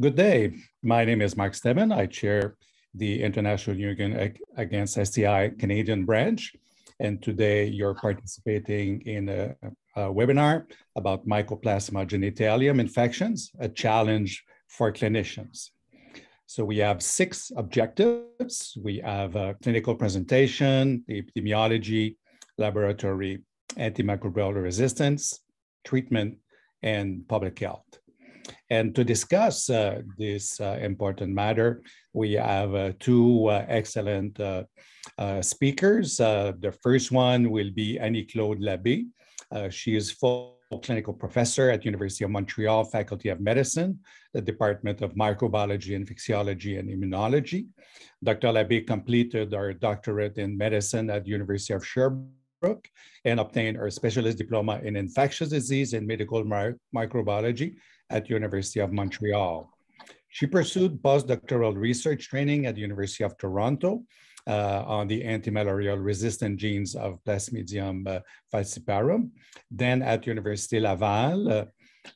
Good day. My name is Mark Stebbin. I chair the International Union Against STI Canadian branch. And today you're participating in a webinar about Mycoplasma genitalium infections, a challenge for clinicians. So we have 6 objectives. We have a clinical presentation, epidemiology, laboratory, antimicrobial resistance, treatment, and public health. And to discuss this important matter, we have 2 excellent speakers. The first one will be Annie-Claude Labbé. She is full clinical professor at University of Montreal, Faculty of Medicine, the Department of Microbiology, Infectiology, and Immunology. Dr. Labbé completed her doctorate in medicine at University of Sherbrooke and obtained her specialist diploma in infectious disease and medical microbiology at University of Montreal. She pursued postdoctoral research training at the University of Toronto on the antimalarial resistant genes of Plasmodium falciparum, then at Université Laval,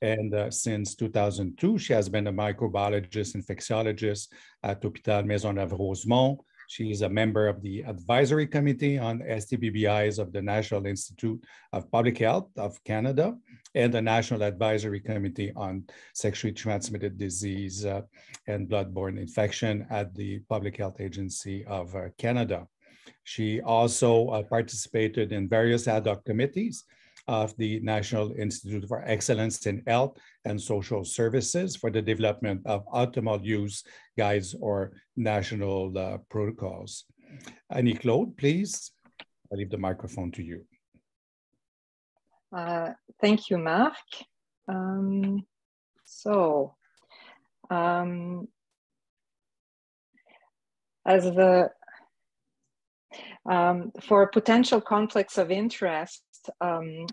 and since 2002, she has been a microbiologist, infectiologist at Hôpital Maisonneuve-Rosemont. She is a member of the advisory committee on STBBIs of the National Institute of Public Health of Canada and the National Advisory Committee on Sexually Transmitted Disease and Bloodborne Infection at the Public Health Agency of Canada. She also participated in various ad hoc committees of the National Institute for Excellence in Health and Social Services for the development of optimal use guides or national protocols. Annie-Claude, please, I leave the microphone to you. Thank you, Mark. For potential conflicts of interest,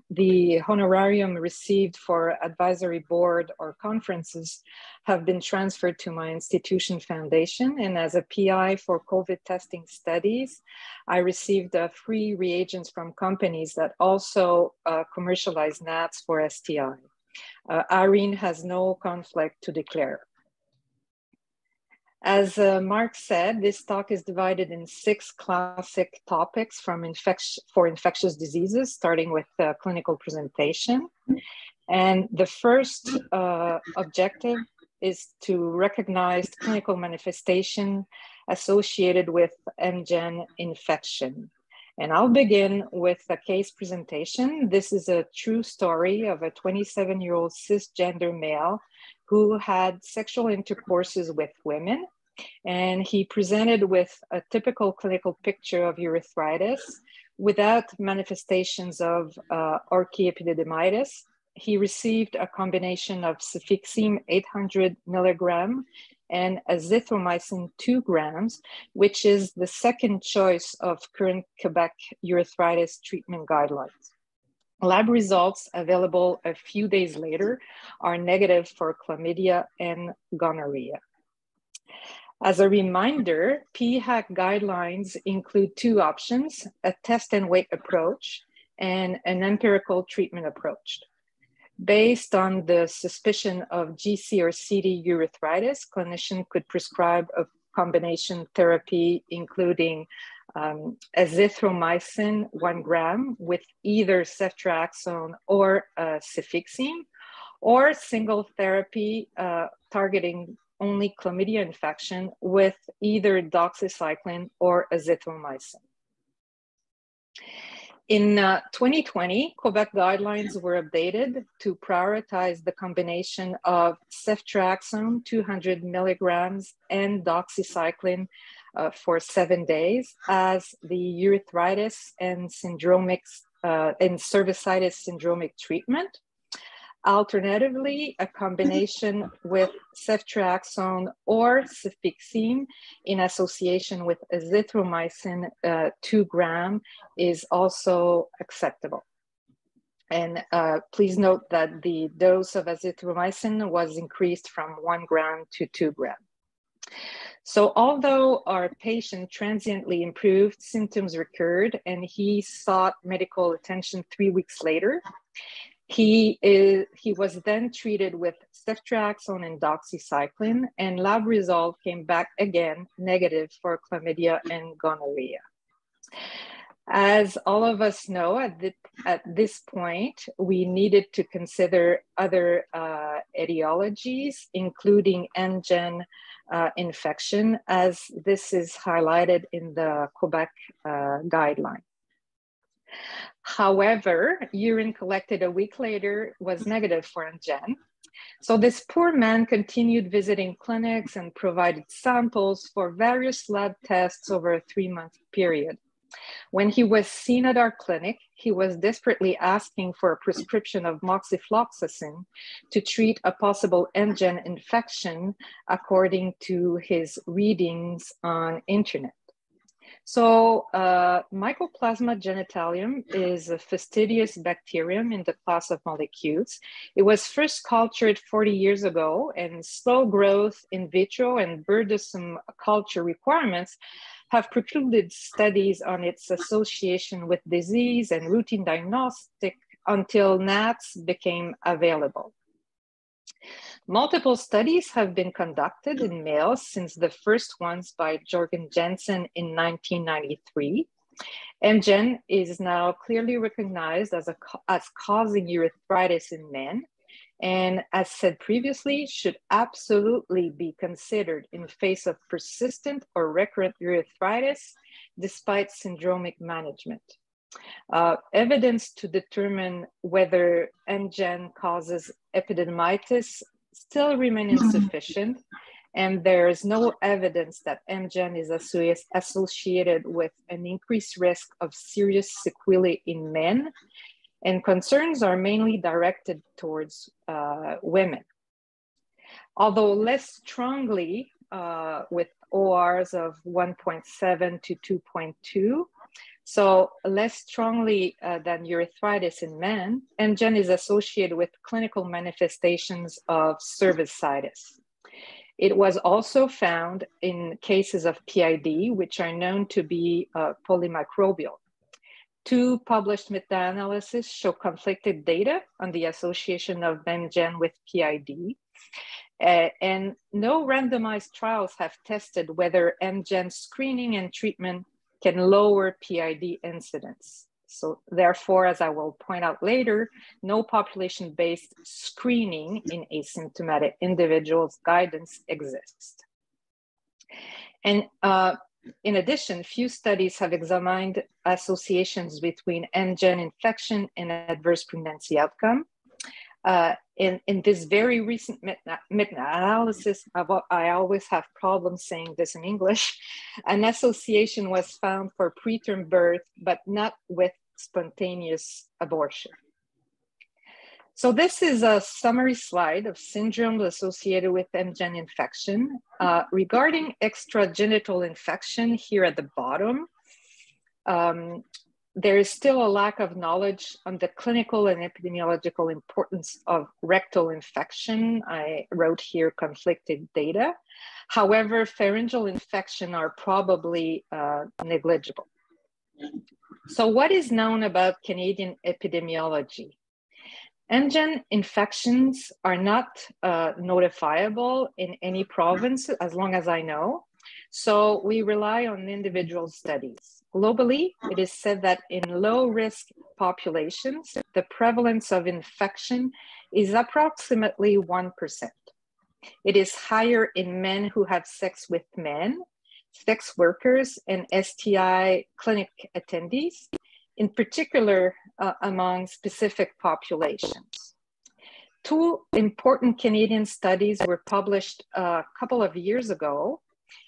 the honorarium received for advisory board or conferences have been transferred to my institution foundation. And as a PI for COVID testing studies, I received free reagents from companies that also commercialize NATs for STI. Irene has no conflict to declare. As Mark said, this talk is divided in 6 classic topics for infectious diseases, starting with clinical presentation. And the first objective is to recognize clinical manifestation associated with MGen infection. And I'll begin with a case presentation. This is a true story of a 27-year-old cisgender male who had sexual intercourses with women. And he presented with a typical clinical picture of urethritis without manifestations of orchiepididimitis. He received a combination of cefixime 800 milligram and azithromycin 2 grams, which is the second choice of current Quebec urethritis treatment guidelines. Lab results available a few days later are negative for chlamydia and gonorrhea. As a reminder, PHAC guidelines include 2 options, a test and wait approach and an empirical treatment approach. Based on the suspicion of GC or CD urethritis, clinician could prescribe a combination therapy, including azithromycin 1 gram with either ceftriaxone or cefixime, or single therapy targeting only chlamydia infection with either doxycycline or azithromycin. In 2020, Quebec guidelines were updated to prioritize the combination of ceftriaxone 200 milligrams and doxycycline for 7 days as the urethritis and cervicitis syndromic treatment. Alternatively, a combination with ceftriaxone or cefixime in association with azithromycin 2 gram is also acceptable. And please note that the dose of azithromycin was increased from 1 gram to 2 gram. So although our patient transiently improved, symptoms recurred and he sought medical attention 3 weeks later, He was then treated with ceftriaxone and doxycycline, and lab result came back again negative for chlamydia and gonorrhea. As all of us know, at this point, we needed to consider other etiologies, including NGen infection, as this is highlighted in the Quebec guideline. However, urine collected a week later was negative for NGen. So this poor man continued visiting clinics and provided samples for various lab tests over a 3-month period. When he was seen at our clinic, he was desperately asking for a prescription of moxifloxacin to treat a possible NGen infection according to his readings on internet. So Mycoplasma genitalium is a fastidious bacterium in the class of molecules. It was first cultured 40 years ago, and slow growth in vitro and burdensome culture requirements have precluded studies on its association with disease and routine diagnostic until NATs became available. Multiple studies have been conducted in males since the first ones by Jorgen Jensen in 1993. NGen is now clearly recognized as causing urethritis in men, and as said previously, should absolutely be considered in face of persistent or recurrent urethritis despite syndromic management. Evidence to determine whether NGen causes epididymitis still remain insufficient, and there is no evidence that NGen is associated with an increased risk of serious sequelae in men, and concerns are mainly directed towards women. Although less strongly with ORs of 1.7 to 2.2, so less strongly than urethritis in men, NGen is associated with clinical manifestations of cervicitis. It was also found in cases of PID, which are known to be polymicrobial. 2 published meta-analyses show conflicted data on the association of NGen with PID, and no randomized trials have tested whether NGen screening and treatment can lower PID incidence. So therefore, as I will point out later, no population-based screening in asymptomatic individuals guidance exists. And in addition, few studies have examined associations between NGen infection and adverse pregnancy outcome. In this very recent meta-analysis, I always have problems saying this in English, an association was found for preterm birth, but not with spontaneous abortion. So this is a summary slide of syndromes associated with NGen infection. Regarding extragenital infection here at the bottom, there is still a lack of knowledge on the clinical and epidemiological importance of rectal infection. I wrote here conflicted data. However, pharyngeal infection are probably negligible. So what is known about Canadian epidemiology? NGen infections are not notifiable in any province, as long as I know. So we rely on individual studies. Globally, it is said that in low-risk populations, the prevalence of infection is approximately 1%. It is higher in men who have sex with men, sex workers, and STI clinic attendees, in particular among specific populations. 2 important Canadian studies were published a couple of years ago,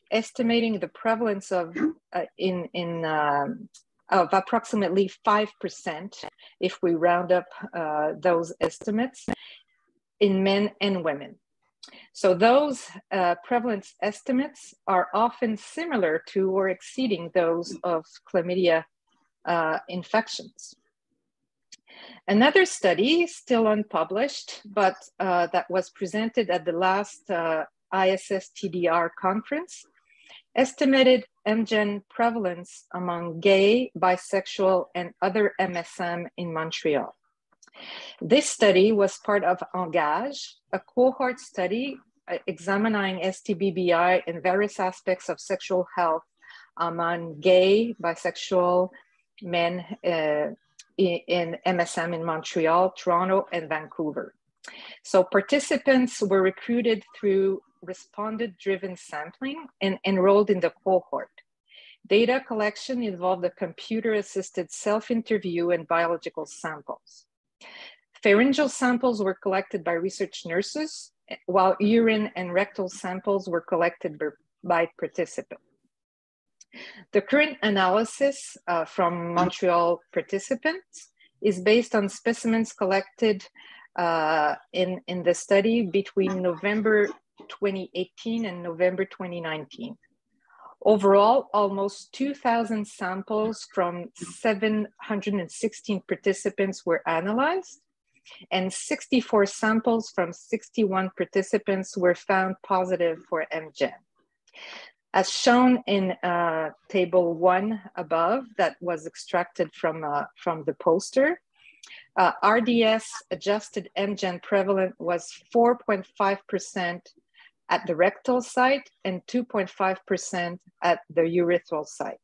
estimating the prevalence of approximately 5% if we round up those estimates in men and women. So those prevalence estimates are often similar to or exceeding those of chlamydia infections. Another study, still unpublished, but that was presented at the last ISSTDR conference, estimated NGen prevalence among gay, bisexual, and other MSM in Montreal. This study was part of Engage, a cohort study examining STBBI and various aspects of sexual health among gay, bisexual men in MSM in Montreal, Toronto, and Vancouver. So participants were recruited through respondent-driven sampling and enrolled in the cohort. Data collection involved a computer-assisted self-interview and biological samples. Pharyngeal samples were collected by research nurses, while urine and rectal samples were collected by participants. The current analysis from Montreal participants is based on specimens collected in the study between November 2018 and November 2019. Overall, almost 2,000 samples from 716 participants were analyzed, and 64 samples from 61 participants were found positive for MGen. As shown in table 1 above, that was extracted from the poster, RDS adjusted MGen prevalent was 4.5% at the rectal site and 2.5% at the urethral site.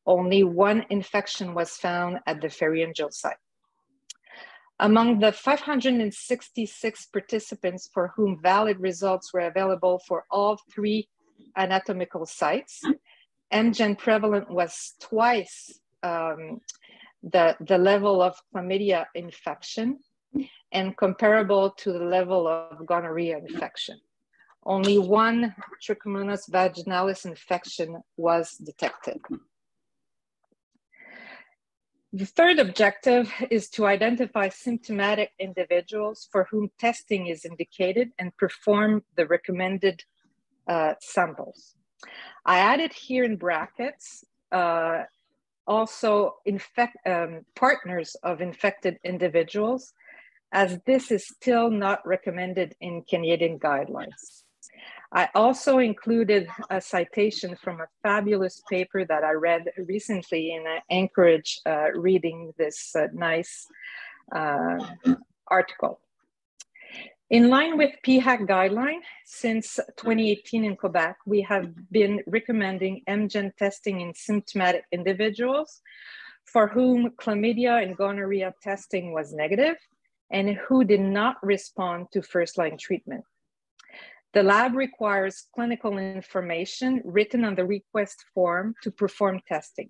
Only one infection was found at the pharyngeal site. Among the 566 participants for whom valid results were available for all 3 anatomical sites, MGen prevalent was twice the level of chlamydia infection and comparable to the level of gonorrhea infection. Only one Trichomonas vaginalis infection was detected. The third objective is to identify symptomatic individuals for whom testing is indicated and perform the recommended samples. I added here in brackets also partners of infected individuals, as this is still not recommended in Canadian guidelines. I also included a citation from a fabulous paper that I read recently, and I encourage reading this nice article. In line with PHAC guideline, since 2018 in Quebec, we have been recommending MGen testing in symptomatic individuals for whom chlamydia and gonorrhea testing was negative and who did not respond to first-line treatment. The lab requires clinical information written on the request form to perform testing.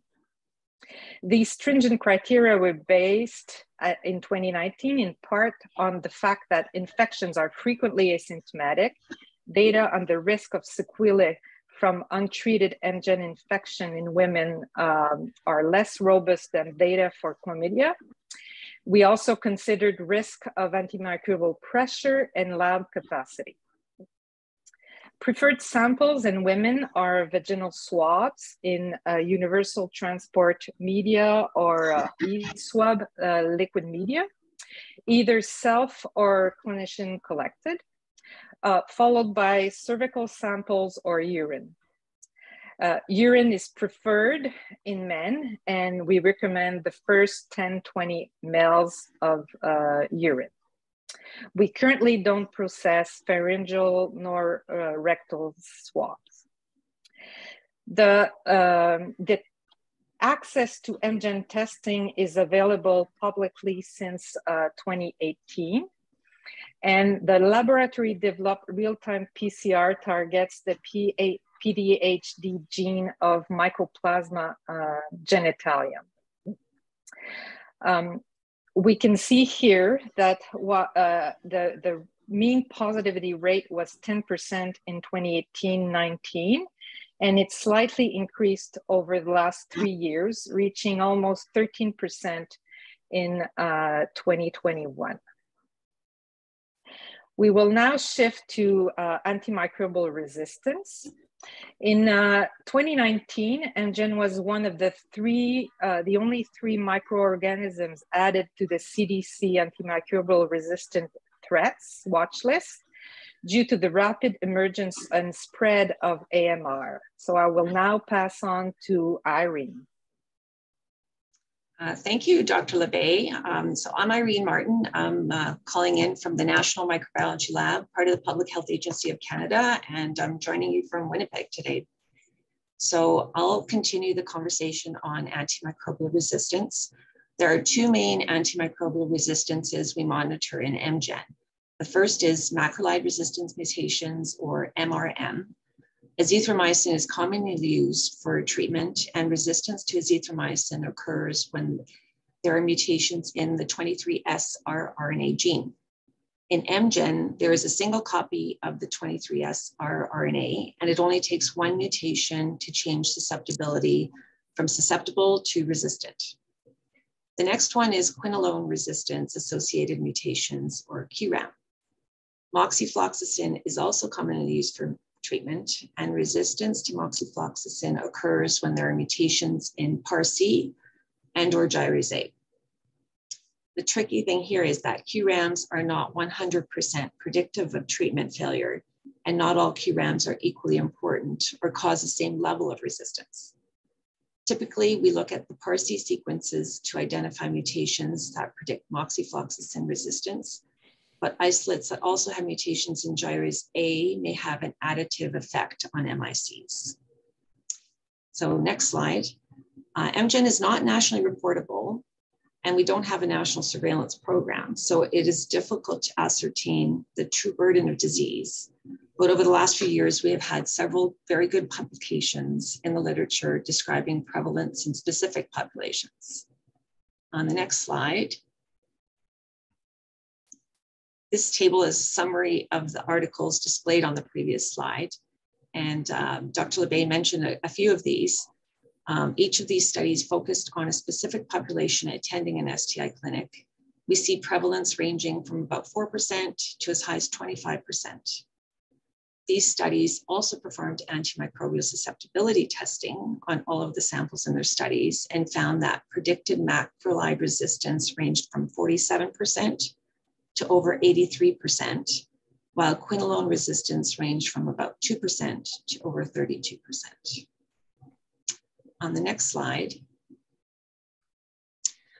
These stringent criteria were based in 2019 in part on the fact that infections are frequently asymptomatic, data on the risk of sequelae from untreated MGen infection in women are less robust than data for chlamydia. We also considered risk of antimicrobial pressure and lab capacity. Preferred samples in women are vaginal swabs in universal transport media or e-swab liquid media, either self or clinician collected, followed by cervical samples or urine. Urine is preferred in men, and we recommend the first 10-20 mL of urine. We currently don't process pharyngeal nor rectal swabs. The access to MGen testing is available publicly since 2018. And the laboratory developed real-time PCR targets the PDHD gene of Mycoplasma genitalium. We can see here that the mean positivity rate was 10% in 2018-19, and it slightly increased over the last 3 years, reaching almost 13% in 2021. We will now shift to antimicrobial resistance. In 2019, MGen was one of the only 3 microorganisms added to the CDC antimicrobial resistant threats watch list due to the rapid emergence and spread of AMR. So I will now pass on to Irene. Thank you, Dr. LeBay. So I'm Irene Martin. I'm calling in from the National Microbiology Lab, part of the Public Health Agency of Canada, and I'm joining you from Winnipeg today. So I'll continue the conversation on antimicrobial resistance. There are two main antimicrobial resistances we monitor in MGen. The first is macrolide resistance mutations, or MRM. Azithromycin is commonly used for treatment, and resistance to azithromycin occurs when there are mutations in the 23S rRNA gene. In MGen, there is a single copy of the 23S rRNA, and it only takes one mutation to change susceptibility from susceptible to resistant. The next one is quinolone resistance associated mutations, or QRAM. Moxifloxacin is also commonly used for treatment, and resistance to moxifloxacin occurs when there are mutations in PAR-C and or gyrase A. The tricky thing here is that QRAMs are not 100% predictive of treatment failure, and not all QRAMs are equally important or cause the same level of resistance. Typically, we look at the PAR-C sequences to identify mutations that predict moxifloxacin resistance, but isolates that also have mutations in gyrase A may have an additive effect on MICs. So next slide. MGen is not nationally reportable, and we don't have a national surveillance program, so it is difficult to ascertain the true burden of disease. But over the last few years, we have had several very good publications in the literature describing prevalence in specific populations. On the next slide, this table is a summary of the articles displayed on the previous slide. And Dr. LeBay mentioned a few of these. Each of these studies focused on a specific population attending an STI clinic. We see prevalence ranging from about 4% to as high as 25%. These studies also performed antimicrobial susceptibility testing on all of the samples in their studies and found that predicted macrolide resistance ranged from 47% to over 83%, while quinolone resistance ranged from about 2% to over 32%. On the next slide,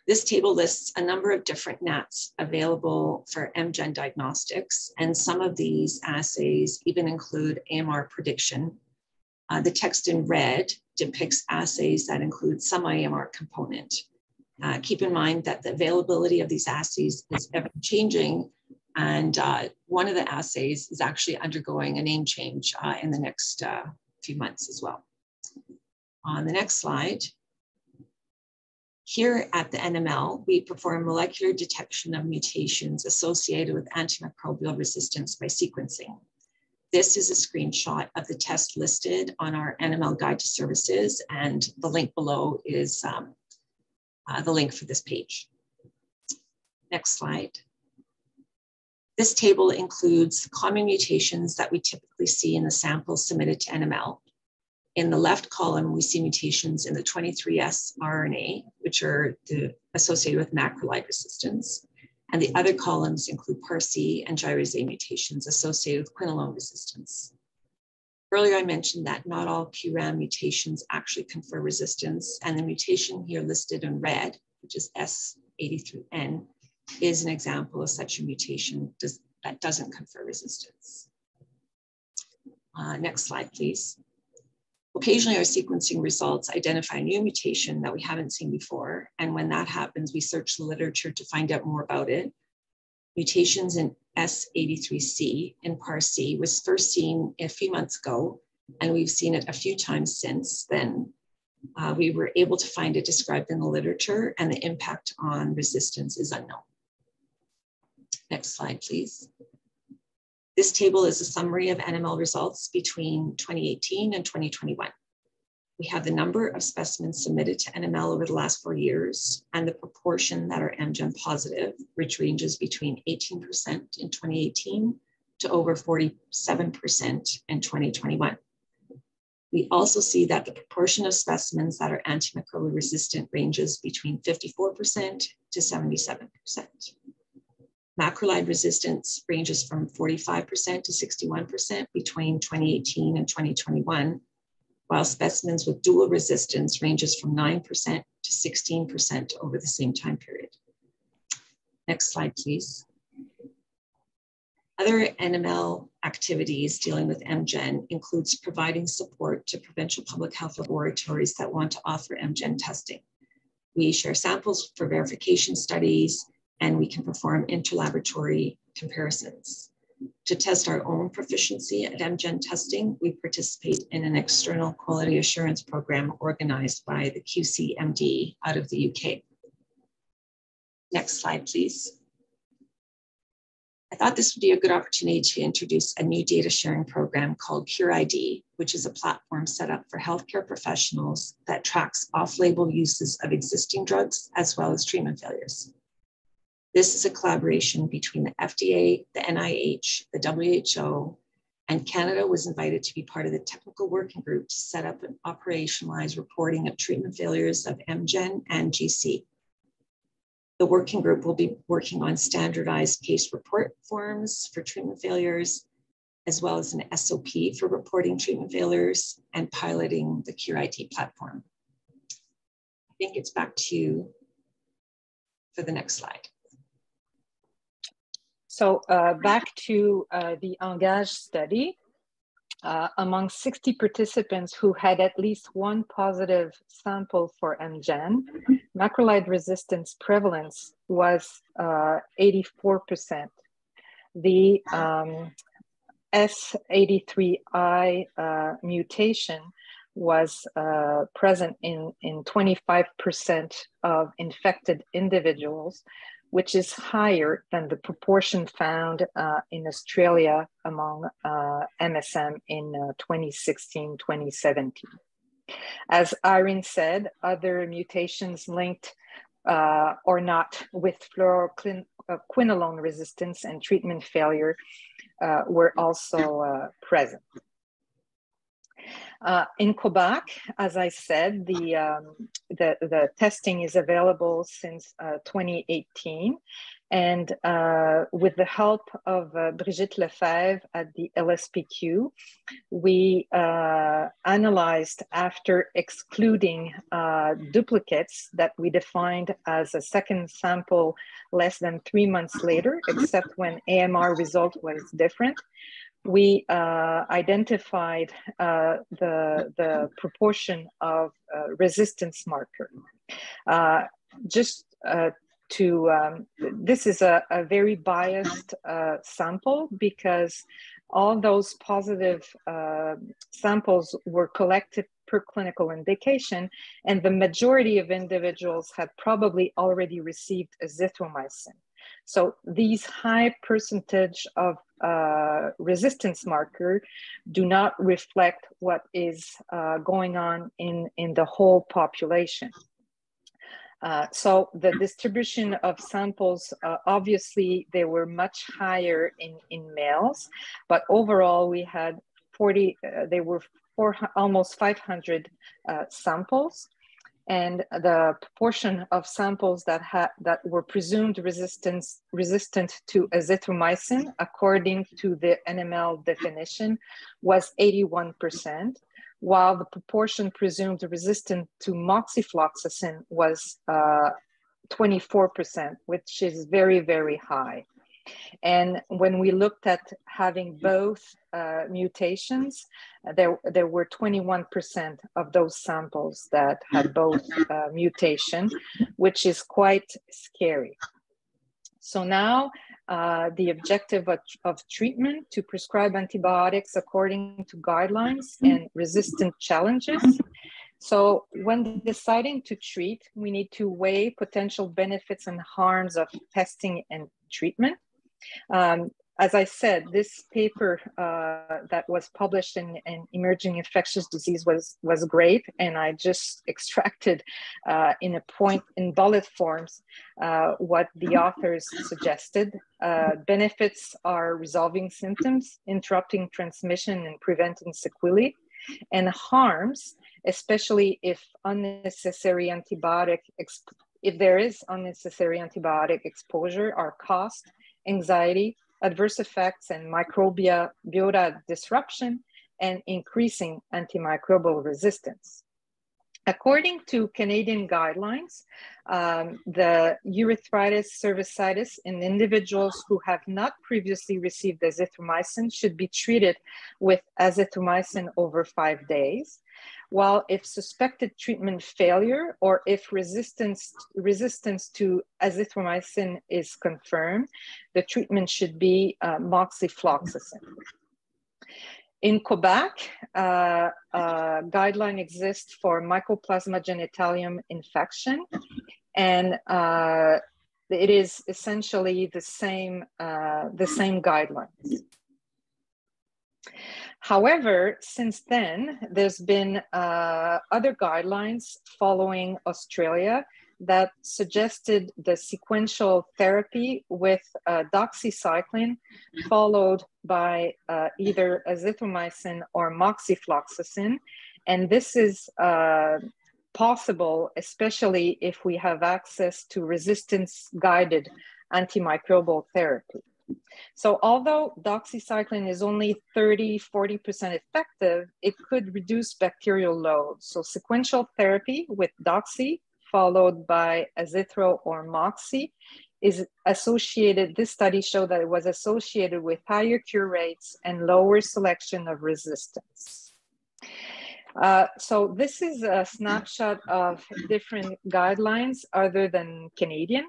this table lists a number of different NATs available for MGen diagnostics, and some of these assays even include AMR prediction. The text in red depicts assays that include some AMR component. Keep in mind that the availability of these assays is ever changing, and one of the assays is actually undergoing a name change in the next few months as well. On the next slide, here at the NML, we perform molecular detection of mutations associated with antimicrobial resistance by sequencing. This is a screenshot of the test listed on our NML Guide to Services, and the link below is the link for this page. Next slide. This table includes common mutations that we typically see in the samples submitted to NML. In the left column, we see mutations in the 23S RNA, which are associated with macrolide resistance. And the other columns include PAR-C and gyrase A mutations associated with quinolone resistance. Earlier, I mentioned that not all QRAM mutations actually confer resistance, and the mutation here listed in red, which is S83N, is an example of such a mutation that doesn't confer resistance. Next slide, please. Occasionally, our sequencing results identify a new mutation that we haven't seen before, and when that happens, we search the literature to find out more about it. Mutations in S83C in PAR-C was first seen a few months ago, and we've seen it a few times since then. We were able to find it described in the literature, and the impact on resistance is unknown. Next slide, please. This table is a summary of NML results between 2018 and 2021. We have the number of specimens submitted to NML over the last 4 years and the proportion that are MGen positive, which ranges between 18% in 2018 to over 47% in 2021. We also see that the proportion of specimens that are antimicrobial resistant ranges between 54% to 77%. Macrolide resistance ranges from 45% to 61% between 2018 and 2021. while specimens with dual resistance ranges from 9% to 16% over the same time period. Next slide, please. Other NML activities dealing with MGen includes providing support to provincial public health laboratories that want to offer MGen testing. We share samples for verification studies, and we can perform interlaboratory comparisons. To test our own proficiency at MGen testing, we participate in an external quality assurance program organized by the QCMD out of the UK. Next slide, please. I thought this would be a good opportunity to introduce a new data sharing program called CureID, which is a platform set up for healthcare professionals that tracks off-label uses of existing drugs as well as treatment failures. This is a collaboration between the FDA, the NIH, the WHO, and Canada was invited to be part of the technical working group to set up and operationalize reporting of treatment failures of MGen and GC. The working group will be working on standardized case report forms for treatment failures, as well as an SOP for reporting treatment failures and piloting the CureID platform. I think it's back to you for the next slide. So back to the ENGAGE study. Among 60 participants who had at least one positive sample for MGen, macrolide resistance prevalence was 84%. The S83I mutation was present in 25% of infected individuals, which is higher than the proportion found in Australia among MSM in 2016-2017. As Irene said, other mutations linked or not with fluoroquinolone resistance and treatment failure were also present. In Quebec, as I said, the testing is available since 2018. And with the help of Brigitte Lefebvre at the LSPQ, we analyzed after excluding duplicates that we defined as a second sample less than 3 months later, except when AMR result was different. We identified the proportion of resistance marker. This is a very biased sample because all those positive samples were collected per clinical indication, and the majority of individuals had probably already received azithromycin. So these high percentage of resistance marker do not reflect what is going on in the whole population. So the distribution of samples, obviously they were much higher in males, but overall we had almost 500 samples. And the proportion of samples that were presumed resistant to azithromycin, according to the NML definition, was 81%, while the proportion presumed resistant to moxifloxacin was 24%, which is very, very high. And when we looked at having both mutations, there were 21% of those samples that had both mutation, which is quite scary. So now the objective of treatment to prescribe antibiotics according to guidelines and resistant challenges. So when deciding to treat, we need to weigh potential benefits and harms of testing and treatment. As I said, this paper that was published in Emerging Infectious Disease was great, and I just extracted in bullet forms what the authors suggested. Benefits are resolving symptoms, interrupting transmission, and preventing sequelae, and harms, especially if there is unnecessary antibiotic exposure, are cost, anxiety, adverse effects, and microbiota disruption, and increasing antimicrobial resistance. According to Canadian guidelines, the urethritis cervicitis in individuals who have not previously received azithromycin should be treated with azithromycin over 5 days, while if suspected treatment failure or if resistance to azithromycin is confirmed, the treatment should be moxifloxacin. In Quebec, a guideline exists for Mycoplasma genitalium infection, and it is essentially the same guidelines. However, since then, there's been other guidelines following Australia that suggested the sequential therapy with doxycycline followed by either azithromycin or moxifloxacin. And this is possible, especially if we have access to resistance-guided antimicrobial therapy. So although doxycycline is only 30–40% effective, it could reduce bacterial load. So sequential therapy with doxy followed by azithro or moxi is associated, this study showed that it was associated with higher cure rates and lower selection of resistance. So this is a snapshot of different guidelines other than Canadian.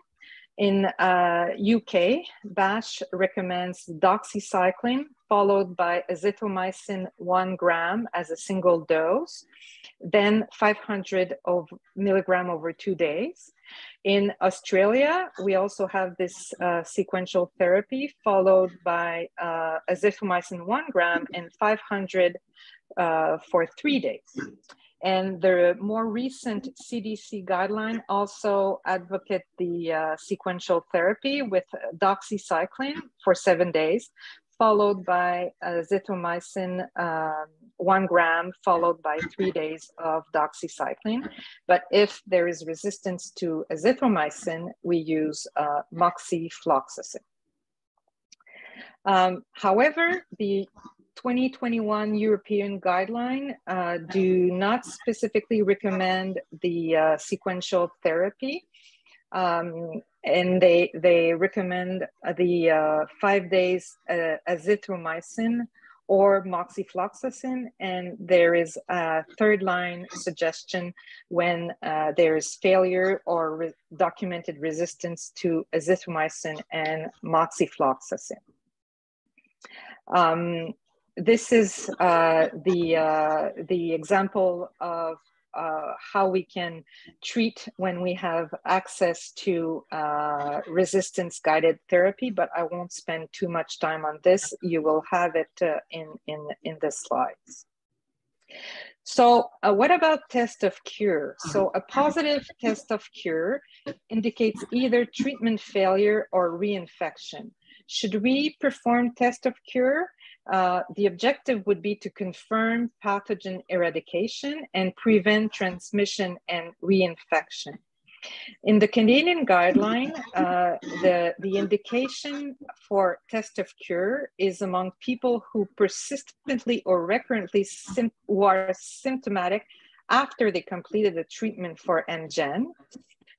In UK, BASH recommends doxycycline followed by azithromycin 1 gram as a single dose, then 500 milligram over 2 days. In Australia, we also have this sequential therapy followed by azithromycin 1 gram and 500 for 3 days. And the more recent CDC guideline also advocate the sequential therapy with doxycycline for 7 days, followed by azithromycin 1 gram, followed by 3 days of doxycycline. But if there is resistance to azithromycin, we use moxifloxacin. However, the 2021 European guideline do not specifically recommend the sequential therapy. And they recommend the 5 days azithromycin or moxifloxacin, and there is a third line suggestion when there is failure or documented resistance to azithromycin and moxifloxacin. This is the example of how we can treat when we have access to resistance-guided therapy, but I won't spend too much time on this. You will have it in the slides. So what about test of cure? So a positive test of cure indicates either treatment failure or reinfection. Should we perform test of cure? The objective would be to confirm pathogen eradication and prevent transmission and reinfection. In the Canadian guideline, the indication for test of cure is among people who persistently or recurrently who are symptomatic after they completed the treatment for MGen.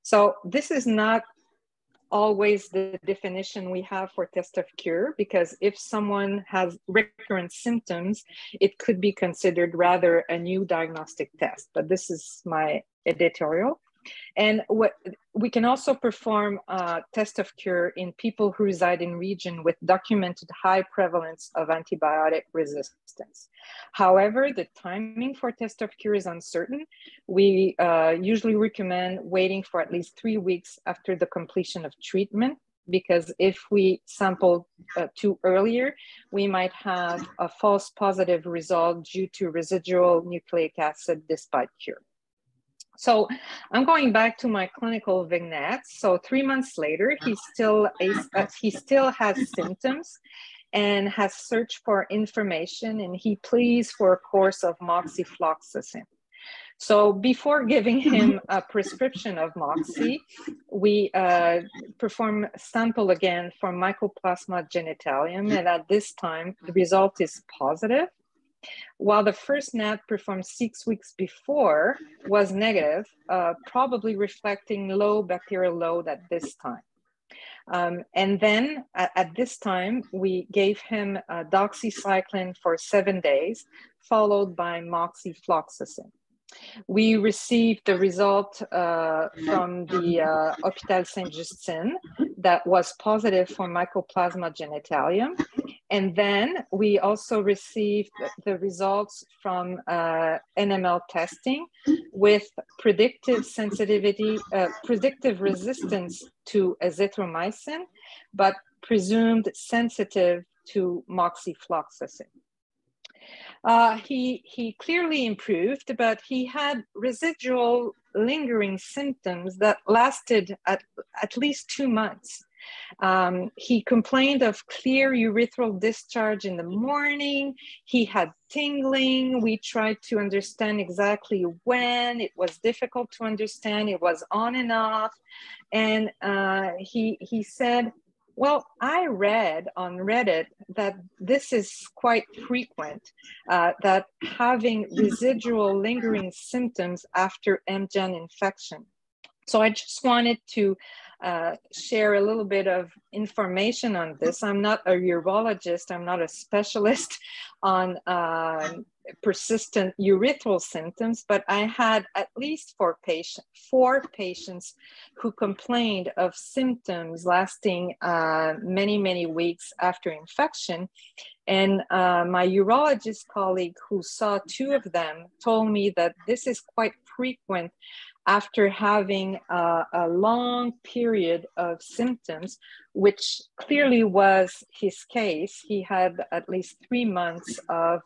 So this is not always the definition we have for test of cure, because if someone has recurrent symptoms, it could be considered rather a new diagnostic test, but this is my editorial. And what we can also perform test of cure in people who reside in region with documented high prevalence of antibiotic resistance. However, the timing for test of cure is uncertain. We usually recommend waiting for at least 3 weeks after the completion of treatment, because if we sample too earlier, we might have a false positive result due to residual nucleic acid despite cure. So I'm going back to my clinical vignette. So 3 months later, he still has symptoms and has searched for information, and he pleads for a course of moxifloxacin. So before giving him a prescription of moxi, we perform sample again for Mycoplasma genitalium, and at this time, the result is positive. while the first NAT performed 6 weeks before was negative, probably reflecting low bacterial load at this time. And then at this time, we gave him doxycycline for 7 days, followed by moxifloxacin. We received the result from the Hôpital Saint-Justine that was positive for Mycoplasma genitalium. And then we also received the results from NML testing with predictive sensitivity, predictive resistance to azithromycin, but presumed sensitive to moxifloxacin. He clearly improved, but he had residual lingering symptoms that lasted at least 2 months. He complained of clear urethral discharge in the morning. He had tingling. We tried to understand exactly when. It was difficult to understand. It was on and off. And he said, well, I read on Reddit that this is quite frequent, that having residual lingering symptoms after MGen infection. So I just wanted to share a little bit of information on this. I'm not a urologist. I'm not a specialist on persistent urethral symptoms, but I had at least 4 patients who complained of symptoms lasting many, many weeks after infection. And my urologist colleague who saw 2 of them told me that this is quite frequent after having a long period of symptoms, which clearly was his case. He had at least 3 months of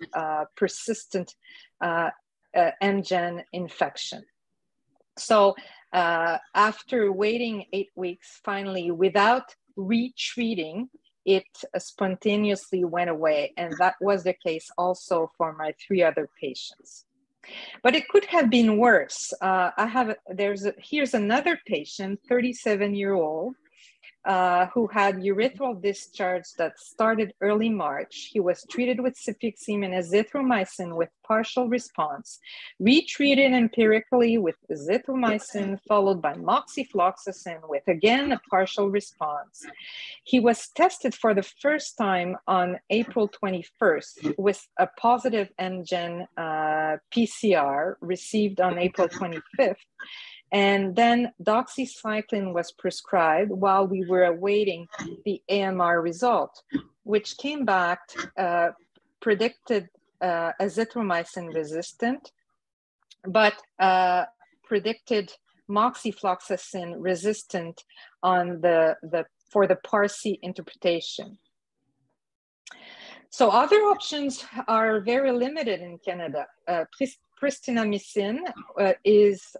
persistent MGen infection. So after waiting 8 weeks, finally, without retreating, it spontaneously went away. And that was the case also for my 3 other patients. But it could have been worse. Here's another patient, 37-year-old, who had urethral discharge that started early March. He was treated with cefixime and azithromycin with partial response, retreated empirically with azithromycin, followed by moxifloxacin with again a partial response. He was tested for the first time on April 21st with a positive MGen PCR received on April 25th. And then doxycycline was prescribed while we were awaiting the AMR result, which came back, predicted azithromycin resistant, but predicted moxifloxacin resistant on for the Parsi interpretation. So other options are very limited in Canada. Pristinamycin is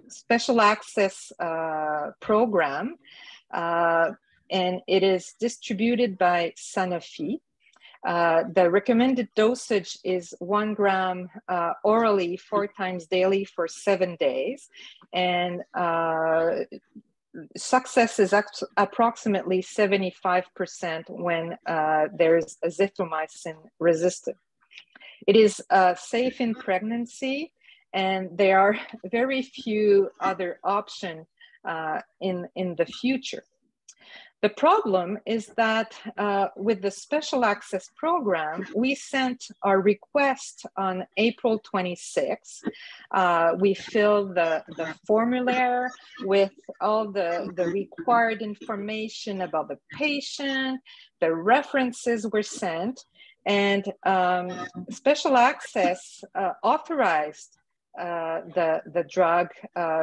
special access program, and it is distributed by Sanofi. The recommended dosage is 1 gram orally 4 times daily for 7 days, and success is approximately 75% when there's azithromycin resistant. It is safe in pregnancy, and there are very few other options in the future. The problem is that with the special access program, we sent our request on April 26. We filled the formulary with all the required information about the patient, the references were sent, and special access authorized the drug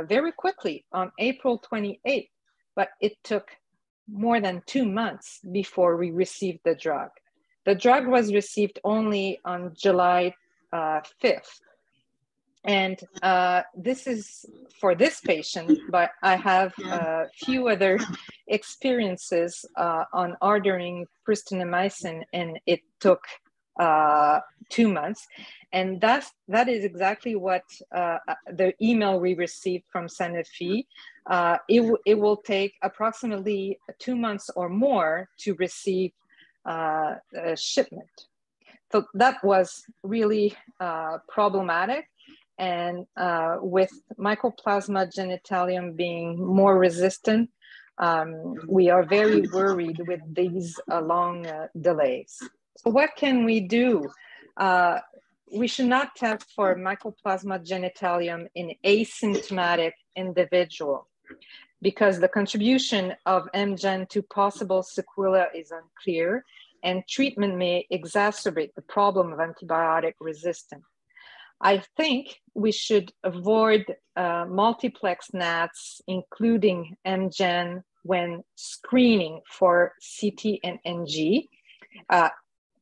very quickly on April 28th, but it took more than 2 months before we received the drug. The drug was received only on July 5th. And this is for this patient, but I have a few other experiences on ordering pristinamycin, and it took 2 months. And that is exactly what the email we received from Sanofi. It will take approximately 2 months or more to receive a shipment. So that was really problematic. And with Mycoplasma genitalium being more resistant, we are very worried with these long delays. So what can we do? We should not test for Mycoplasma genitalium in asymptomatic individual because the contribution of MGen to possible sequelae is unclear, and treatment may exacerbate the problem of antibiotic resistance. I think we should avoid multiplex NATs, including MGen, when screening for CT and NG,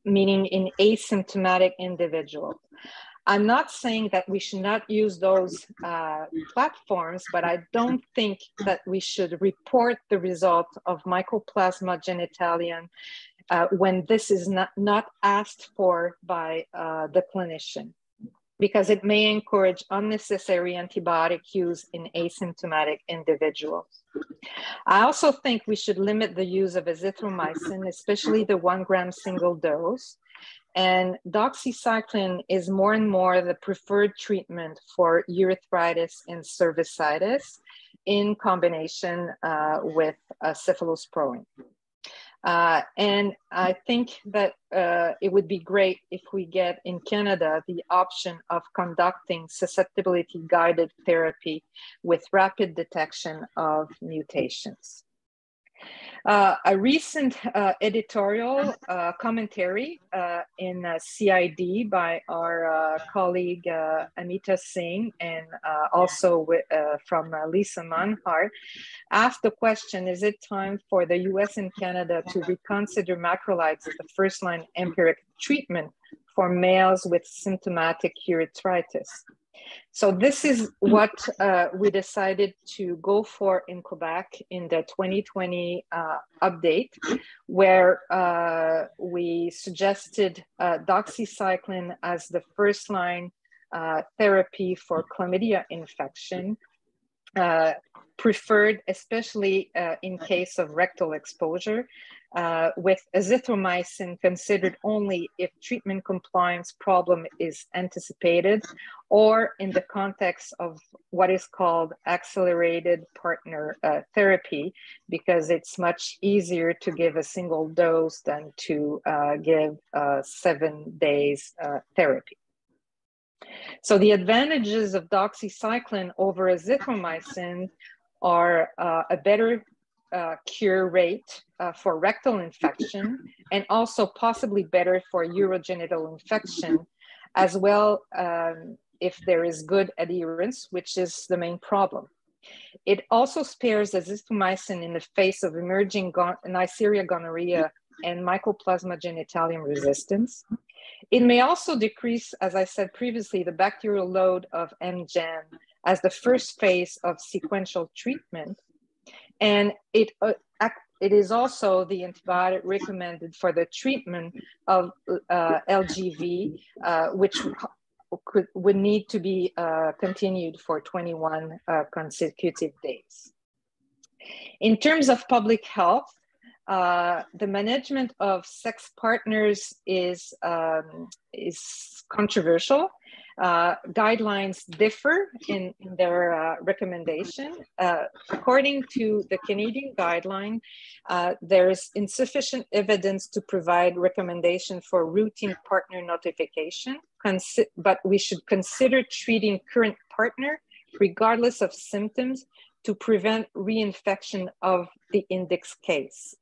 meaning in asymptomatic individuals. I'm not saying that we should not use those platforms, but I don't think that we should report the result of Mycoplasma genitalium when this is not asked for by the clinician, because it may encourage unnecessary antibiotic use in asymptomatic individuals. I also think we should limit the use of azithromycin, especially the 1 gram single dose. And doxycycline is more and more the preferred treatment for urethritis and cervicitis in combination with cephalosporin. And I think that it would be great if we get in Canada the option of conducting susceptibility guided therapy with rapid detection of mutations. A recent editorial commentary in CID by our colleague Amita Singh and also from Lisa Manhart asked the question, is it time for the US and Canada to reconsider macrolides as the first-line empiric treatment for males with symptomatic urethritis? So this is what we decided to go for in Quebec in the 2020 update, where we suggested doxycycline as the first-line therapy for chlamydia infection, preferred especially in case of rectal exposure, with azithromycin considered only if treatment compliance problem is anticipated, or in the context of what is called accelerated partner therapy, because it's much easier to give a single dose than to give 7 days therapy. So the advantages of doxycycline over azithromycin are a better cure rate for rectal infection, and also possibly better for urogenital infection, as well if there is good adherence, which is the main problem. It also spares azithromycin in the face of emerging Neisseria gonorrhea and Mycoplasma genitalium resistance. It may also decrease, as I said previously, the bacterial load of MGen as the first phase of sequential treatment. And it is also the antibiotic recommended for the treatment of LGV, which would need to be continued for 21 consecutive days. In terms of public health, the management of sex partners is controversial. Guidelines differ in their recommendation. According to the Canadian guideline, there is insufficient evidence to provide recommendation for routine partner notification, but we should consider treating current partner regardless of symptoms to prevent reinfection of the index case.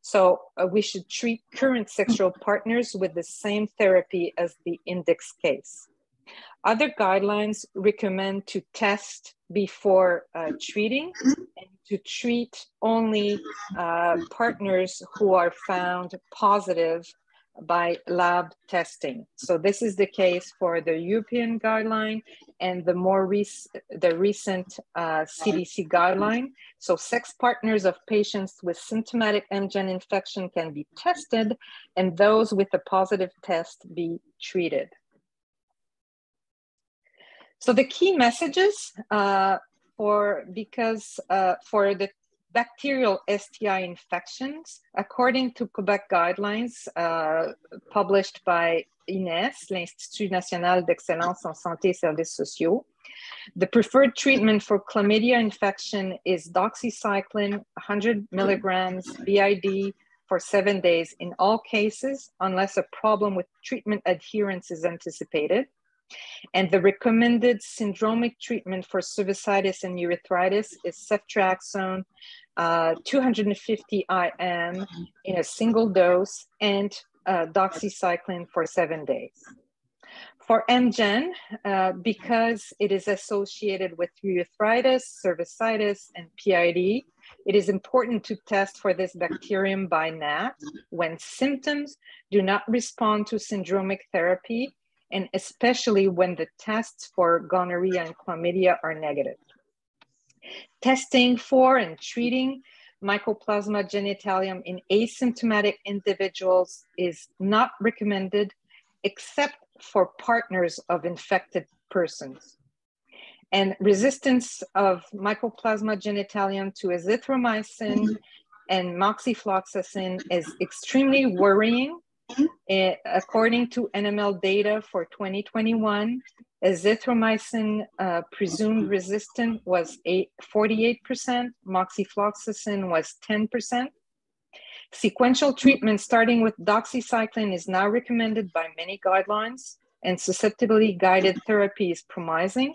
So we should treat current sexual partners with the same therapy as the index case. Other guidelines recommend to test before treating, and to treat only partners who are found positive by lab testing. So this is the case for the European guideline and the recent CDC guideline. So sex partners of patients with symptomatic MGen infection can be tested, and those with a positive test be treated. So the key messages for the bacterial STI infections, according to Quebec guidelines published by INES, l'Institut National d'Excellence en Santé et Services Sociaux. The preferred treatment for chlamydia infection is doxycycline, 100 milligrams BID for 7 days in all cases, unless a problem with treatment adherence is anticipated. And the recommended syndromic treatment for cervicitis and urethritis is ceftriaxone, 250 IM in a single dose, and doxycycline for 7 days. For MGen, because it is associated with urethritis, cervicitis, and PID, it is important to test for this bacterium by NAT when symptoms do not respond to syndromic therapy, and especially when the tests for gonorrhea and chlamydia are negative. Testing for and treating Mycoplasma genitalium in asymptomatic individuals is not recommended except for partners of infected persons. And resistance of Mycoplasma genitalium to azithromycin and moxifloxacin is extremely worrying. According to NML data for 2021, azithromycin presumed resistant was 48%, moxifloxacin was 10%. Sequential treatment starting with doxycycline is now recommended by many guidelines, and susceptibility guided therapy is promising.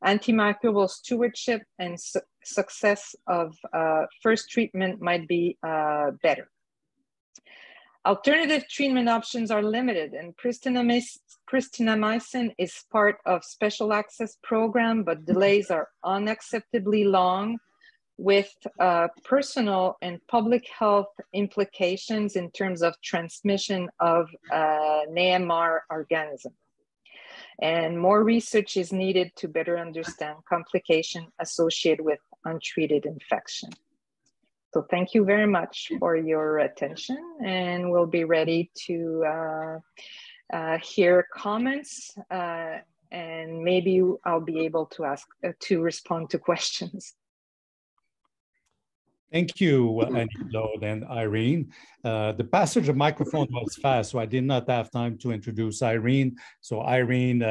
Antimicrobial stewardship and success of first treatment might be better. Alternative treatment options are limited, and pristinamycin is part of special access program, but delays are unacceptably long, with personal and public health implications in terms of transmission of an AMR organism. And more research is needed to better understand complications associated with untreated infection. So thank you very much for your attention, and we'll be ready to hear comments, and maybe I'll be able to respond to questions. Thank you, Annie-Claude and Irene. The passage of microphone was fast, so I did not have time to introduce Irene. So Irene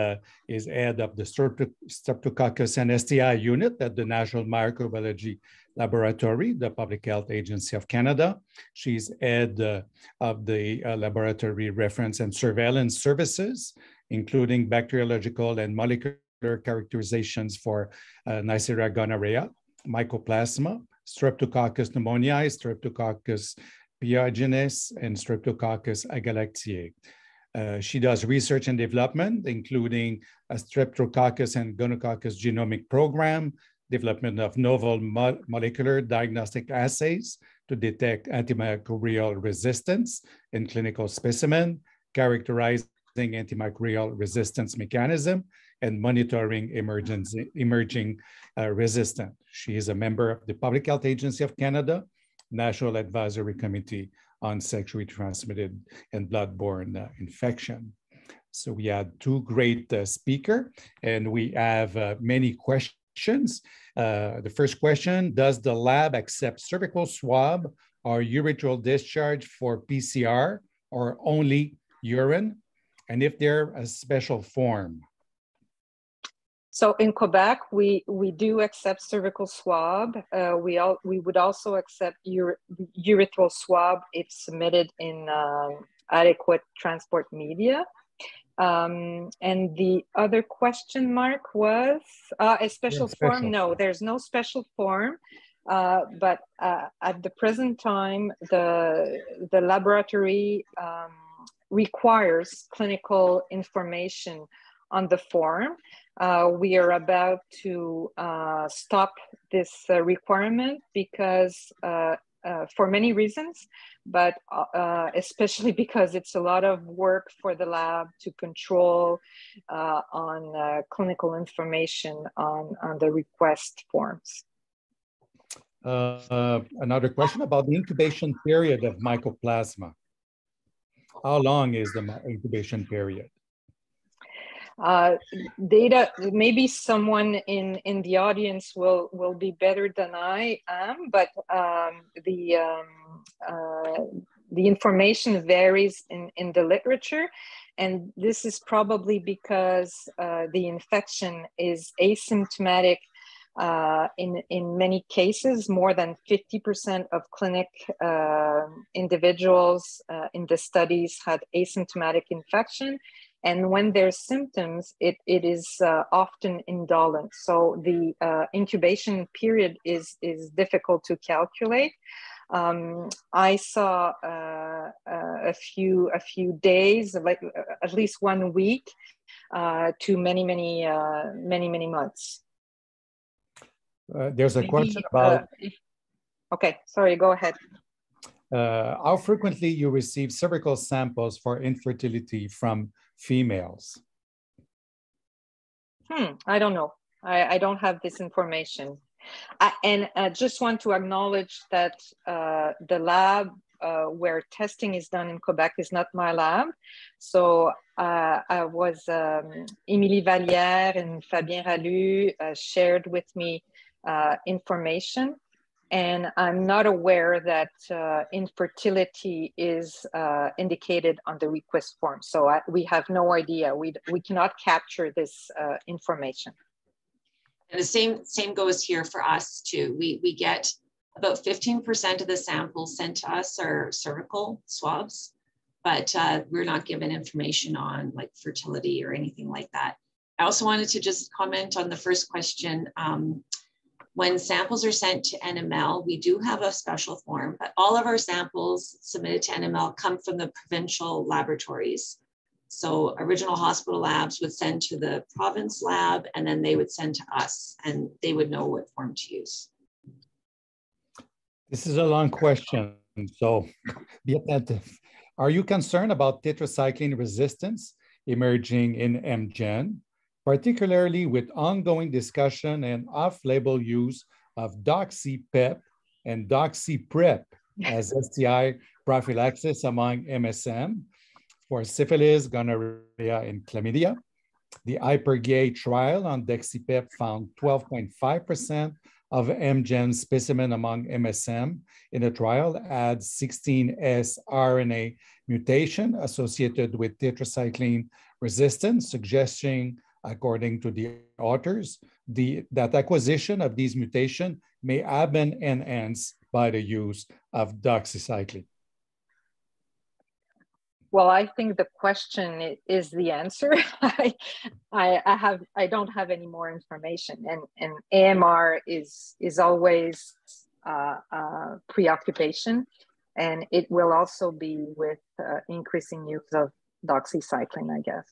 is head of the Streptococcus and STI unit at the National Microbiology Laboratory, the Public Health Agency of Canada. She's head of the Laboratory Reference and Surveillance Services, including bacteriological and molecular characterizations for Neisseria gonorrhea, Mycoplasma, Streptococcus pneumoniae, Streptococcus pyogenes, and Streptococcus agalactiae. She does research and development, including a Streptococcus and Gonococcus genomic program, development of novel molecular diagnostic assays to detect antimicrobial resistance in clinical specimen, characterizing antimicrobial resistance mechanism, and monitoring emerging resistance. She is a member of the Public Health Agency of Canada, National Advisory Committee on Sexually Transmitted and Bloodborne Infection. So we had two great speakers, and we have many questions. The first question, does the lab accept cervical swab or urethral discharge for PCR or only urine? And if they're a special form? So in Quebec, we do accept cervical swab. We would also accept urethral swab if submitted in adequate transport media. And the other question mark was a special form. No, there's no special form. But at the present time, the laboratory requires clinical information on the form. We are about to stop this requirement because for many reasons, but especially because it's a lot of work for the lab to control on clinical information on the request forms. Another question about the incubation period of Mycoplasma. How long is the incubation period? Data, maybe someone in the audience will be better than I am, but the information varies in the literature. And this is probably because the infection is asymptomatic in many cases. More than 50% of clinic individuals in the studies had asymptomatic infection. And when there's symptoms, it is often indolent. So the incubation period is difficult to calculate. I saw a few days, like at least 1 week, to many months. There's a question about. Okay, sorry, go ahead. How frequently you receive cervical samples for infertility from females? I don't know. I don't have this information. I just want to acknowledge that the lab where testing is done in Quebec is not my lab. So I was, Émilie Vallière and Fabien Ralu shared with me information. And I'm not aware that infertility is indicated on the request form. So we have no idea. We cannot capture this information. And the same goes here for us too. We get about 15% of the samples sent to us are cervical swabs, but we're not given information on like fertility or anything like that. I also wanted to just comment on the first question. When samples are sent to NML, we do have a special form, but all of our samples submitted to NML come from the provincial laboratories. So original hospital labs would send to the province lab, and then they would send to us, and they would know what form to use. This is a long question, so be attentive. Are you concerned about tetracycline resistance emerging in MGen, particularly with ongoing discussion and off-label use of doxypep and doxyprep as STI prophylaxis among MSM for syphilis, gonorrhea, and chlamydia? The hypergay trial on doxypep found 12.5% of MGen specimen among MSM in a trial had 16S RNA mutation associated with tetracycline resistance, suggesting, according to the authors, that acquisition of these mutations may have been enhanced by the use of doxycycline. Well, I think the question is the answer. I don't have any more information, and AMR is always preoccupation, and it will also be with increasing use of doxycycline, I guess.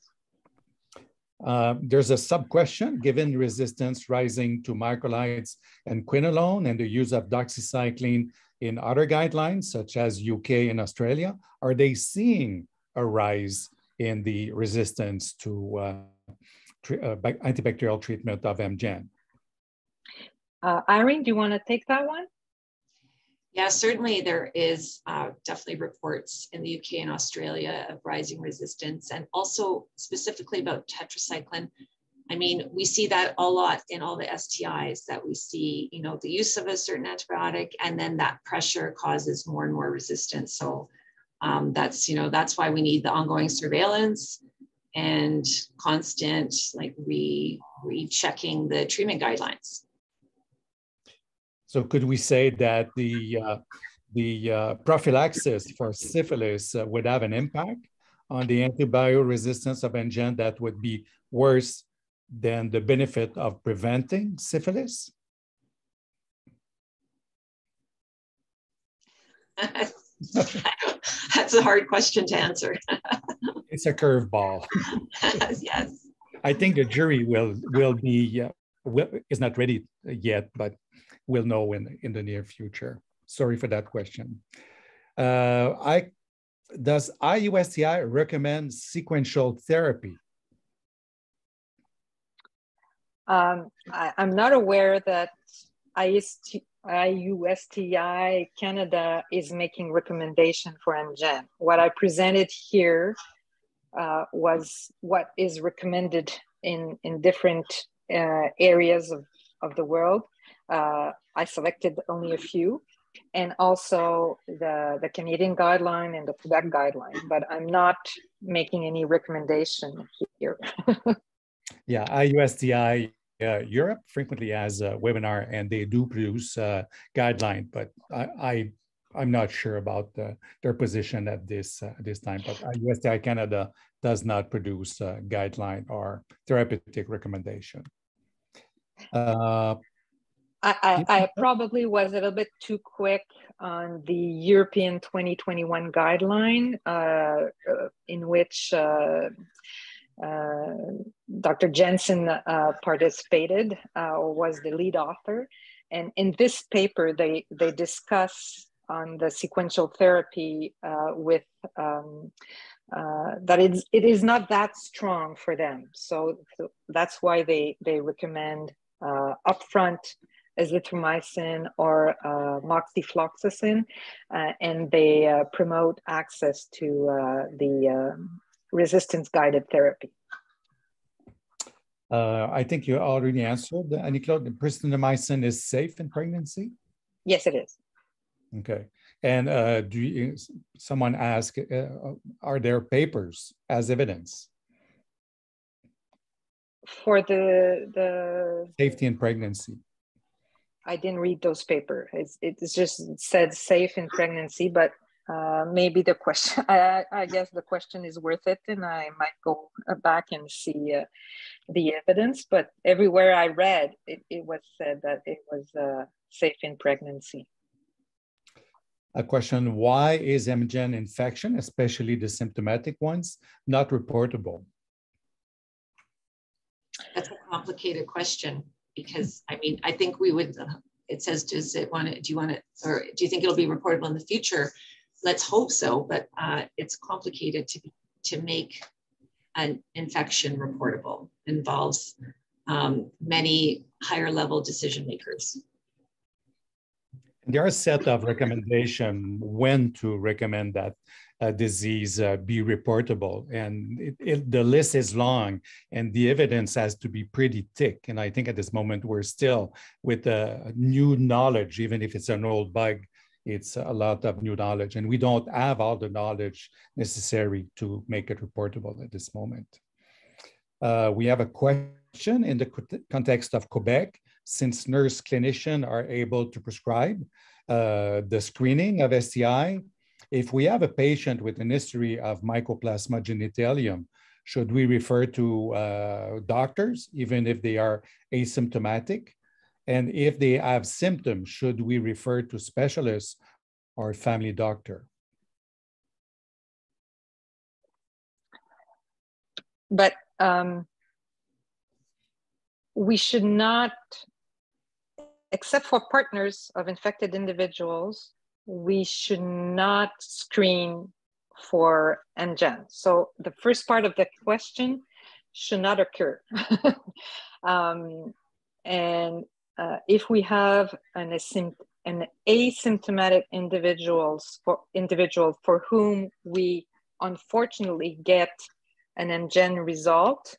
There's a sub-question, given resistance rising to macrolides and quinolone and the use of doxycycline in other guidelines, such as UK and Australia, are they seeing a rise in the resistance to antibacterial treatment of MGen? Irene, do you want to take that one? Yeah, certainly there is definitely reports in the UK and Australia of rising resistance, and also specifically about tetracycline. I mean, we see that a lot in all the STIs that we see, you know, the use of a certain antibiotic, and then that pressure causes more and more resistance. So that's, you know, that's why we need the ongoing surveillance and constant, like, rechecking the treatment guidelines. So could we say that the prophylaxis for syphilis would have an impact on the antibiotic resistance of MGen that would be worse than the benefit of preventing syphilis? That's a hard question to answer. It's a curveball. Yes. I think the jury is not ready yet, but we'll know in the near future. Sorry for that question. Does IUSTI recommend sequential therapy? I'm not aware that IUSTI Canada is making recommendation for MGen. What I presented here was what is recommended in different areas of the world. I selected only a few. and also the Canadian guideline and the Quebec guideline, but I'm not making any recommendation here. Yeah, IUSTI Europe frequently has a webinar, and they do produce guideline, but I'm not sure about their position at this time. But IUSTI Canada does not produce a guideline or therapeutic recommendation. I probably was a little bit too quick on the European 2021 guideline, in which Dr. Jensen participated, or was the lead author. And in this paper, they discuss on the sequential therapy with that it is not that strong for them. So that's why they recommend upfront azithromycin or moxifloxacin, and they promote access to the resistance-guided therapy. I think you already answered, Annie-Claude. The pristinamycin is safe in pregnancy? Yes, it is. Okay. And someone asked, are there papers as evidence? For the safety in pregnancy. I didn't read those papers. It just said safe in pregnancy, but maybe the question, I guess the question is worth it, and I might go back and see the evidence, but everywhere I read, it was said that it was safe in pregnancy. A question, why is MGen infection, especially the symptomatic ones, not reportable? That's a complicated question, because I mean, I think we would, it says, do you want it, or do you think it'll be reportable in the future? Let's hope so, but it's complicated to make an infection reportable. It involves many higher level decision makers. There are a set of recommendations when to recommend that disease be reportable, and the list is long, and the evidence has to be pretty thick. And I think at this moment we're still with new knowledge, even if it's an old bug, it's a lot of new knowledge, and we don't have all the knowledge necessary to make it reportable at this moment. We have a question in the context of Quebec. Since nurse clinicians are able to prescribe the screening of STI, if we have a patient with an history of Mycoplasma genitalium, should we refer to doctors, even if they are asymptomatic? And if they have symptoms, should we refer to specialists or family doctor? But we should not, except for partners of infected individuals, we should not screen for NGen. So the first part of the question should not occur. If we have an asymptomatic individual for whom we unfortunately get an NGen result,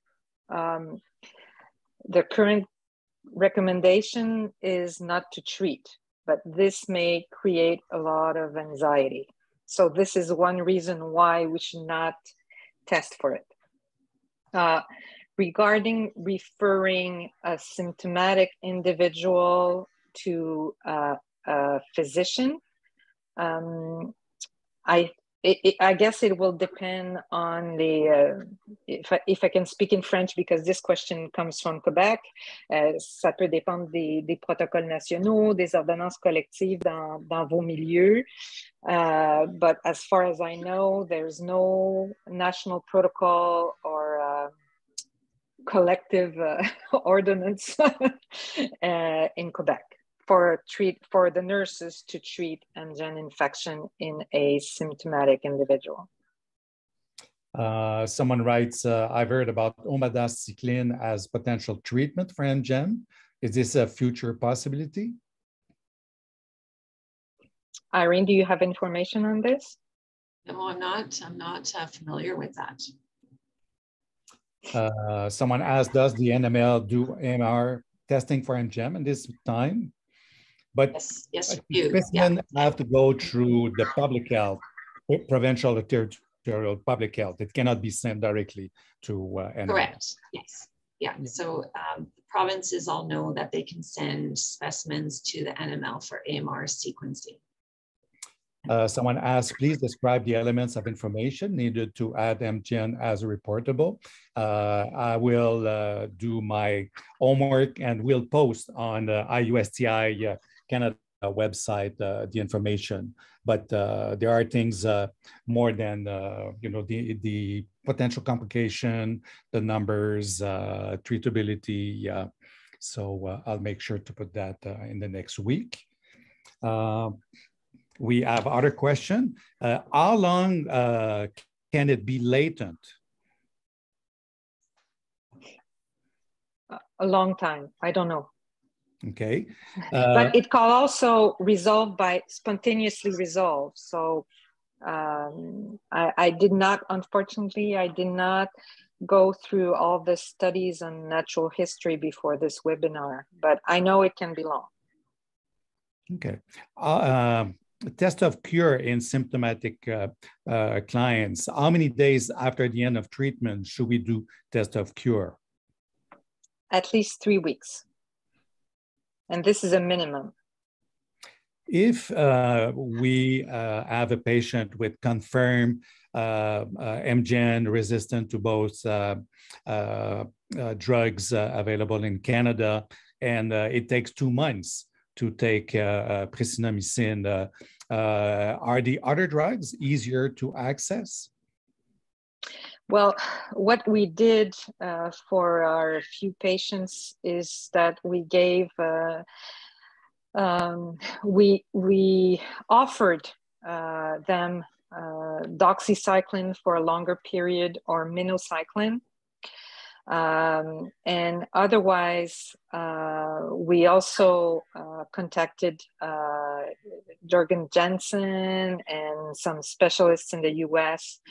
the current recommendation is not to treat, but this may create a lot of anxiety. So this is one reason why we should not test for it. Regarding referring a symptomatic individual to a physician, I guess it will depend on the, if I can speak in French, because this question comes from Quebec, ça peut dépendre des protocoles nationaux, des ordonnances collectives dans vos milieux. But as far as I know, there's no national protocol or collective ordinance in Quebec for the nurses to treat NGen infection in a symptomatic individual. Someone writes, I've heard about doxycycline as potential treatment for NGen. Is this a future possibility? Irene, do you have information on this? No, I'm not familiar with that. Someone asked, does the NML do AMR testing for NGen in this time? But yes, you. specimens have to go through the public health, provincial or territorial public health. It cannot be sent directly to animals. Correct. Yes. Yeah. So the provinces all know that they can send specimens to the NML for AMR sequencing. Someone asked, please describe the elements of information needed to add MGN as a reportable. I will do my homework and we'll post on the IUSTI Canada website the information. But there are things more than the potential complication, the numbers, treatability. So I'll make sure to put that in the next week. We have other question. How long can it be latent? A long time. I don't know. Okay. But it can also resolve by spontaneously resolve. So I did not, unfortunately, I did not go through all the studies on natural history before this webinar, but I know it can be long. Okay. Test of cure in symptomatic clients. How many days after the end of treatment should we do test of cure? At least 3 weeks. And this is a minimum. If we have a patient with confirmed MGN resistant to both drugs available in Canada, and it takes 2 months to take pristinamycin, are the other drugs easier to access? Well, what we did for our few patients is that we gave, we offered them doxycycline for a longer period or minocycline. And otherwise, we also contacted Jürgen Jensen and some specialists in the US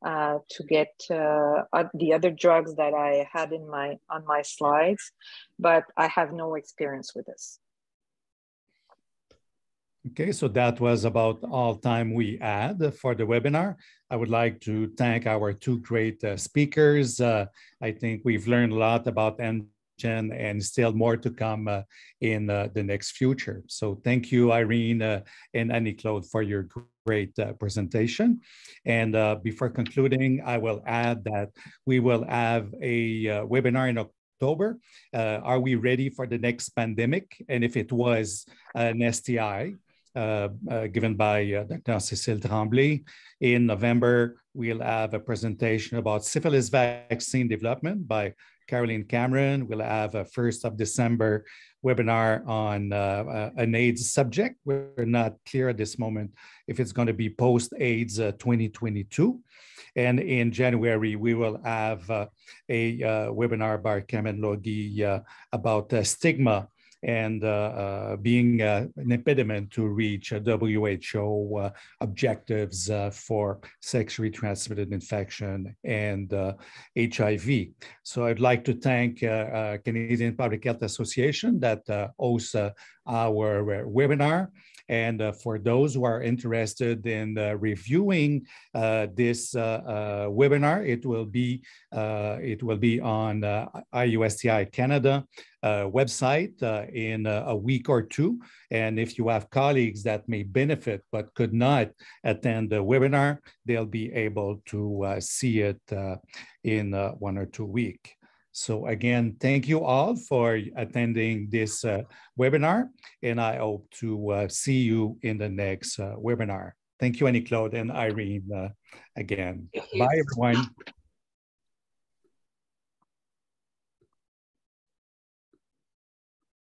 to get the other drugs that I had on my slides, but I have no experience with this. Okay, so that was about all time we had for the webinar. I would like to thank our two great speakers. I think we've learned a lot about MGen and still more to come in the next future. So thank you, Irene and Annie-Claude, for your great presentation. And before concluding, I will add that we will have a webinar in October. Are we ready for the next pandemic? And if it was an STI, given by Dr. Cécile Tremblay. In November, we'll have a presentation about syphilis vaccine development by Caroline Cameron. We'll have a 1st of December webinar on an AIDS subject. We're not clear at this moment if it's going to be post-AIDS 2022. And in January, we will have a webinar by Carmen Logi about stigma and being an impediment to reach WHO objectives for sexually transmitted infection and HIV. So I'd like to thank Canadian Public Health Association that hosts our webinar. And for those who are interested in reviewing this webinar, it will be on IUSTI Canada website in a week or two. And if you have colleagues that may benefit but could not attend the webinar, they'll be able to see it in 1 or 2 weeks. So again, thank you all for attending this webinar, and I hope to see you in the next webinar. Thank you, Annie-Claude and Irene, again. Bye, everyone.